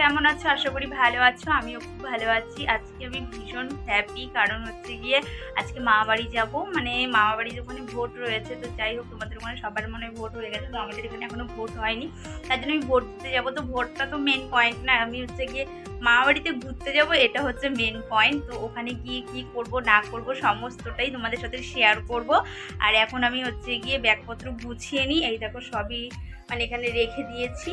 কেমন আছো? আশা করি ভালো আছো। আমিও খুব ভালো আছি। আজকে আমি ভীষণ হ্যাপি, কারণ হচ্ছে গিয়ে আজকে মামাবাড়ি যাব। মানে মামাবাড়ির ওখানে ভোট রয়েছে। তো যাই হোক, তোমাদের ওখানে সবার মনে হয় ভোট হয়ে গেছে, তো আমাদের এখানে এখনো ভোট হয়নি। তার জন্য আমি ভোট দিতে যাবো। তো ভোটটা তো মেন পয়েন্ট না, আমি হচ্ছে গিয়ে মামাবাড়িতে ঘুরতে যাব, এটা হচ্ছে মেন পয়েন্ট। তো ওখানে গিয়ে কি করব না করব সমস্তটাই তোমাদের সাথে শেয়ার করব। আর এখন আমি হচ্ছে গিয়ে ব্যাগপত্র গুছিয়ে নিই। এই দেখো সবই মানে এখানে রেখে দিয়েছি,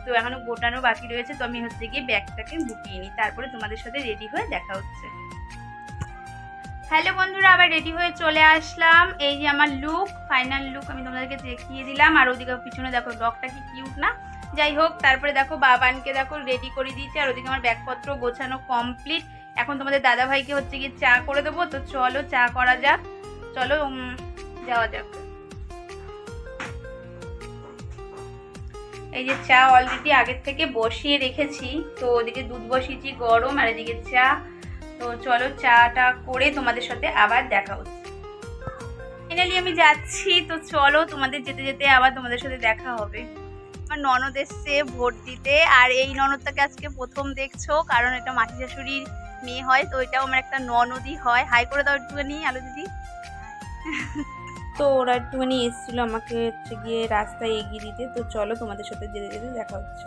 তো এখনো গোটানো বাকি রয়েছে। তো আমি হচ্ছে গিয়ে ব্যাগটাকে গুটিয়ে নিই, তারপরে তোমাদের সাথে রেডি হয়ে দেখা হচ্ছে। হ্যালো বন্ধুরা, আবার রেডি হয়ে চলে আসলাম। এই যে আমার লুক, ফাইনাল লুক আমি তোমাদেরকে দেখিয়ে দিলাম। আর ওদিকে পিছনে দেখো ডগটা কি কিউট না। যাই হোক, তারপরে দেখো বাবানকে দেখো রেডি করে দিয়েছি। আর ওদিকে আমার ব্যাগপত্র গোছানো কমপ্লিট। এখন তোমাদের দাদা ভাইকে হচ্ছে গিয়ে চা করে দেবো। তো চলো চা করা যাক, চলো যাওয়া যাক। এই যে চা অলরেডি আগের থেকে বসিয়ে রেখেছি। তো ওদিকে দুধ বসিয়েছি গরম, আর এদিকে চা। তো চলো চাটা করে তোমাদের সাথে আবার দেখা হচ্ছে। ফাইনালি আমি যাচ্ছি, তো চলো তোমাদের যেতে যেতে আবার তোমাদের সাথে দেখা হবে। আমার ননদ এসছে ভোট দিতে, আর এই ননদটাকে আজকে প্রথম দেখছো, কারণ এটা মাসি শাশুড়ির মেয়ে হয়। তো এটাও আমার একটা ননদই হয়। হাই করে দাও একটুখানি আলো দিদি। তো ওরা একটুখানি এসেছিলো আমাকে হচ্ছে গিয়ে রাস্তায় এগিয়ে দিতে। তো চলো তোমাদের সাথে যেতে যেতে দেখা হচ্ছে।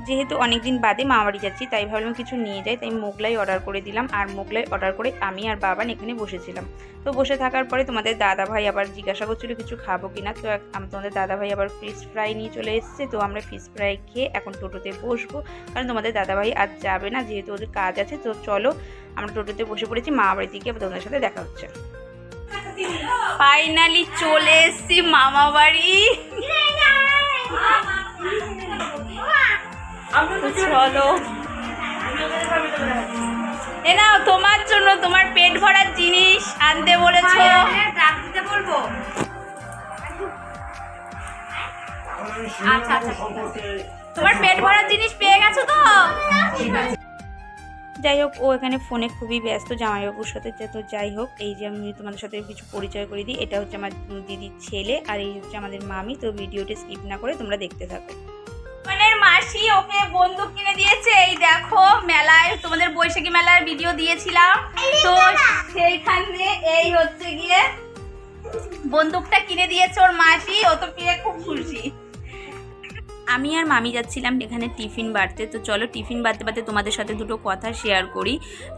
যেহেতু অনেকদিন বাদে মামাবাড়ি যাচ্ছি, তাই ভাবলাম কিছু নিয়ে যাই, তাই মোগলাই অর্ডার করে দিলাম। আর মোগলাই অর্ডার করে আমি আর বাবান এখানে বসেছিলাম। তো বসে থাকার পরে তোমাদের দাদা ভাই আবার জিজ্ঞাসা করছিল কিছু খাবো কিনা। তো তোমাদের দাদা ভাই আবার ফিশ ফ্রাই নিয়ে চলে এসেছে। তো আমরা ফিশ ফ্রাই খেয়ে এখন টোটোতে বসবো, কারণ তোমাদের দাদা ভাই আজ যাবে না, যেহেতু ওদের কাজ আছে। তো চলো আমরা টোটোতে বসে পড়েছি, মামাবাড়ি থেকে আবার তোমাদের সাথে দেখা হচ্ছে। ফাইনালি চলে এসেছি মামাবাড়ি। চলো এ নাও, তোমার জন্য তোমার পেট ভরার জিনিস আনতে বলেছো। রাখতে বলবো। আচ্ছা আচ্ছা, তোমার পেট ভরার জিনিস পেয়ে গেছো তো? যাই হোক, ও এখানে ফোনে খুবই ব্যস্ত জামাইবাবুর সাথে। তো যাই হোক, এই যে আমি তোমাদের সাথে কিছু পরিচয় করে দিই। এটা হচ্ছে আমার দিদির ছেলে, আর এই হচ্ছে আমাদের মামি। তো ভিডিওটা স্কিপ না করে তোমরা দেখতে থাকো। মাসি ওকে বন্দুক কিনে দিয়েছে। এই দেখো, মেলায় তোমাদের বৈশাখী মেলার ভিডিও দিয়েছিলাম, তো সেইখানে এই হচ্ছে গিয়ে বন্দুকটা কিনে দিয়েছে ওর মাসি। ও তো পেয়ে খুব খুশি। আমি আর মামি যাচ্ছিলাম এখানে টিফিন বাড়তে। তো চলো টিফিন বাড়তে বাড়তে তোমাদের সাথে দুটো কথা শেয়ার করি।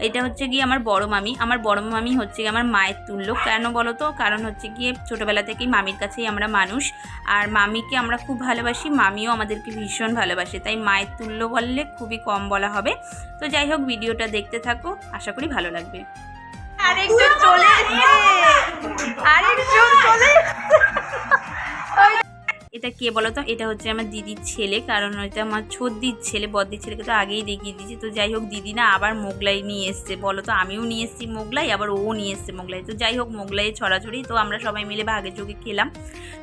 এটা হচ্ছে গিয়ে আমার বড় মামি। আমার বড় মামি হচ্ছে গিয়ে আমার মায়ের তুল্য। কেন বলো তো? কারণ হচ্ছে গিয়ে ছোটোবেলা থেকেই মামির কাছেই আমরা মানুষ, আর মামিকে আমরা খুব ভালোবাসি, মামিও আমাদেরকে ভীষণ ভালোবাসে। তাই মায়ের তুল্য বললে খুবই কম বলা হবে। তো যাই হোক, ভিডিওটা দেখতে থাকো, আশা করি ভালো লাগবে। আরেকজন চলে এটা কে বলো তো? এটা হচ্ছে আমার দিদির ছেলে, কারণ এটা আমার ছোদ্দির ছেলে। বদ্দির ছেলেকে তো আগেই দেখিয়ে দিয়েছি। তো যাই হোক, দিদি না আবার মোগলাই নিয়ে এসছে। বলো তো, আমিও নিয়ে এসেছি মোগলাই, আবার ও নিয়ে এসছে মোগলাই। তো যাই হোক, মোগলাই ছড়াছড়ি। তো আমরা সবাই মিলে ভাগে চোখে খেলাম।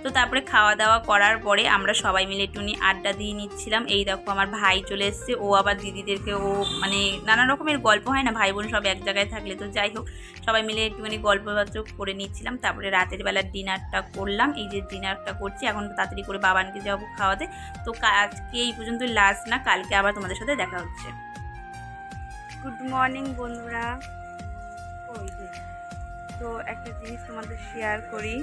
তো তারপরে খাওয়া দাওয়া করার পরে আমরা সবাই মিলে একটুখানি আড্ডা দিয়ে নিচ্ছিলাম। এই দেখো, আমার ভাই চলে এসছে। ও আবার দিদিদেরকে ও মানে নানা রকমের গল্প হয় না, ভাই বোন সব এক জায়গায় থাকলে। তো যাই হোক, সবাই মিলে একটুখানি গল্পবাচ্য করে নিচ্ছিলাম। তারপরে রাতের বেলার ডিনারটা করলাম। এই যে ডিনারটা করছি এখন, তাড়াতাড়ি করে বাবানকে যাবো খাওয়াতে। তো আজকে এই পর্যন্ত লাস্ট না, কালকে আবার তোমাদের সাথে দেখা হচ্ছে। গুড মর্নিং বন্ধুরা। তো একটা জিনিস তোমাদের শেয়ার করি,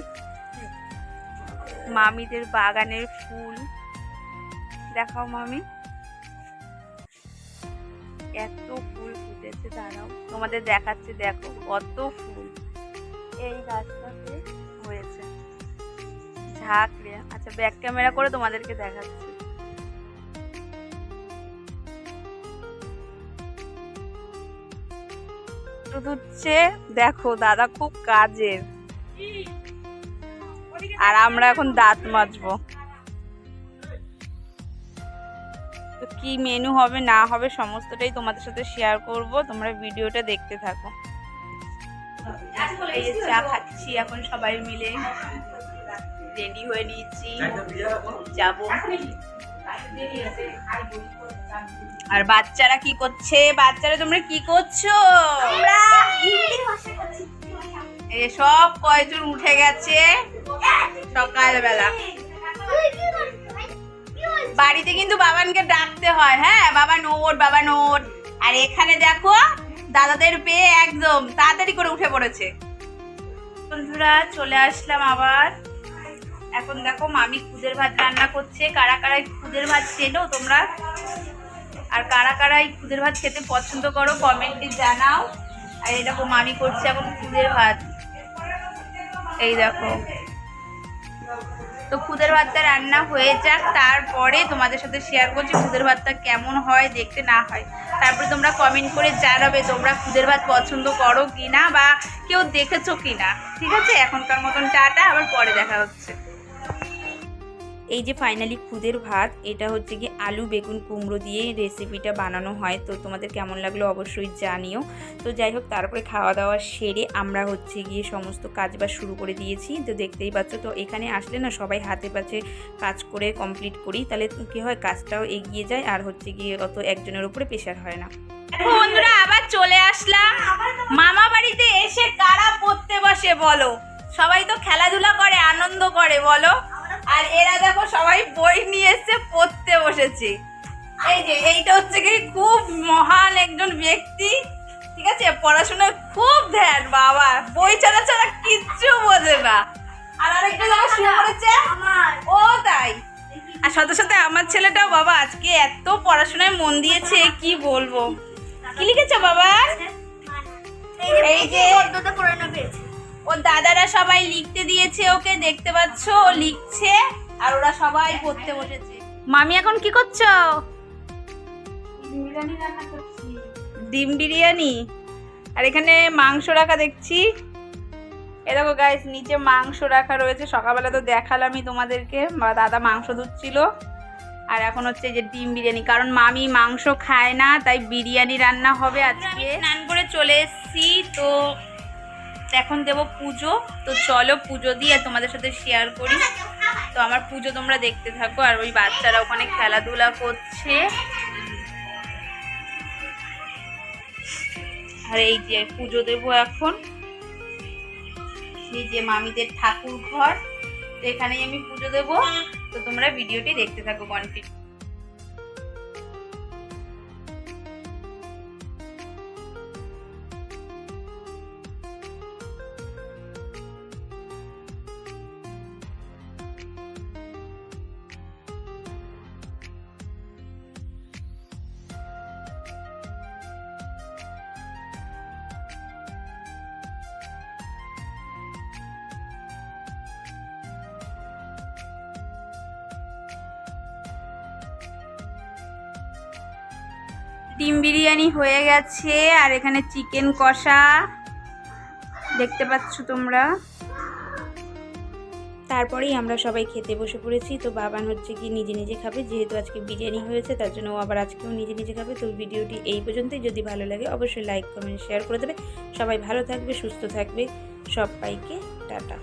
মামিদের বাগানের ফুল দেখাও মামি। এত ফুল ফুটেছে, দাঁড়াও তোমাদের দেখাচ্ছে। দেখো কত ফুল এই গাছটাতে হয়েছে। ঝাঁকড়ে, আচ্ছা ব্যাক ক্যামেরা করে তোমাদেরকে দেখাচ্ছি। হচ্ছে দেখো, দাদা খুব কাজের, আর আমরা এখন দাঁত মাজবো। তো কি মেনু হবে না হবে সমস্তটাই তোমাদের সাথে শেয়ার করব, তোমরা ভিডিওটা দেখতে থাকো। এই যে চা খাচ্ছি এখন সবাই মিলে, রেডি হয়ে নিয়েছি, যাবো। আর বাচ্চারা কি করছে? বাচ্চারা তোমরা কি করছো? এই সব কয়জন উঠে গেছে সকালবেলা। বাড়িতে কিন্তু বাবানকে ডাকতে হয়, হ্যাঁ বাবা নোট বাবা নোট। আর এখানে দেখো দাদাদের পেয়ে একদম তাড়াতাড়ি করে উঠে পড়েছে। বন্ধুরা চলে আসলাম আবার। এখন দেখো মামি খুদের ভাত রান্না করছে। কারা কারা খুদের ভাত চেনো তোমরা, আর কারা কারা এই খুদের ভাত খেতে পছন্দ করো কমেন্টে জানাও। আর এই দেখো মামি করছে এখন খুদের ভাত, এই দেখো। তো খুদের ভাতটা রান্না হয়ে যাক, তারপরে তোমাদের সাথে শেয়ার করছি খুদের ভাতটা কেমন হয় দেখতে না হয়। তারপরে তোমরা কমেন্ট করে জানাবে তোমরা খুদের ভাত পছন্দ করো কি না, বা কেউ দেখেছো কি না। ঠিক আছে, এখনকার মতন টাটা, আবার পরে দেখা হচ্ছে। এই যে ফাইনালি খুদের ভাত, এটা হচ্ছে কি আলু বেগুন কুমড়ো দিয়ে রেসিপিটা বানানো হয়। তো তোমাদের কেমন লাগলো অবশ্যই জানিও। তো যাই হোক, তারপরে খাওয়া দাওয়া সেরে আমরা হচ্ছে গিয়ে সমস্ত কাজবাজ শুরু করে দিয়েছি। তো দেখতেই পাচ্ছ, তো এখানে আসলে না সবাই হাতে পাশে কাজ করে কমপ্লিট করি, তাহলে কী হয় কাজটাও এগিয়ে যায়, আর হচ্ছে গিয়ে অত একজনের উপরে প্রেশার হয় না। বন্ধুরা আবার চলে আসলাম মামা বাড়িতে। এসে কারা পড়তে বসে বলো? সবাই তো খেলাধুলা করে আনন্দ করে বলো, আর এরা দেখো সবাই বই নিয়ে এসে পড়তে বসেছে। এই যে এইটা হচ্ছে কি খুব মহান একজন ব্যক্তি, ঠিক আছে, পড়াশোনায় খুব ধ্যান, বাবা বই ছাড়া ছাড়া কিচ্ছু বোঝে না। আর আরেকটা জায়গা শুরু করেছে ও, তাই। আর সাথে সাথে আমার ছেলেটাও বাবা আজকে এত পড়াশোনায় মন দিয়েছে কি বলবো। কি লিখেছো বাবা? এই যে ওর দাদারা সবাই লিখতে দিয়েছে ওকে, দেখতে পাচ্ছ ও লিখছে, আর ওরা সবাই পড়তে বসেছে। মামি এখন কি করছো? ডিম বিরিয়ানি। আর এখানে মাংস রাখা দেখছি। এ দেখো গাইস, নিচে মাংস রাখা রয়েছে। সকালবেলা তো দেখালামই তোমাদেরকে, দাদা মাংস ধুচ্ছিল। আর এখন হচ্ছে যে ডিম বিরিয়ানি, কারণ মামি মাংস খায় না, তাই বিরিয়ানি রান্না হবে আজকে। স্নান করে চলে এসেছি, তো এখন দেবো পুজো। তো চলো পুজো দিয়ে তোমাদের সাথে শেয়ার করি। তো আমার পুজো তোমরা দেখতে থাকো। আর ওই বাচ্চারা ওখানে খেলাধুলা করছে। আর এই যে পুজো দেবো এখন, এই যে মামিদের ঠাকুর ঘর, তো এখানেই আমি পুজো দেবো। তো তোমরা ভিডিওটি দেখতে থাকো কন্টিনিউ। ডিম বিরিয়ানি হয়ে গেছে, আর এখানে চিকেন কষা দেখতে পাচ্ছ তোমরা। তারপরেই আমরা সবাই খেতে বসে পড়েছি। তো বাবান হচ্ছে কি নিজে নিজে খাবে, যেহেতু আজকে বিরিয়ানি হয়েছে তার জন্য ও আবার আজকেও নিজে নিজে খাবে। তো ভিডিওটি এই পর্যন্তই। যদি ভালো লাগে অবশ্যই লাইক কমেন্ট শেয়ার করে দেবে। সবাই ভালো থাকবে, সুস্থ থাকবে। সবাইকে টাটা।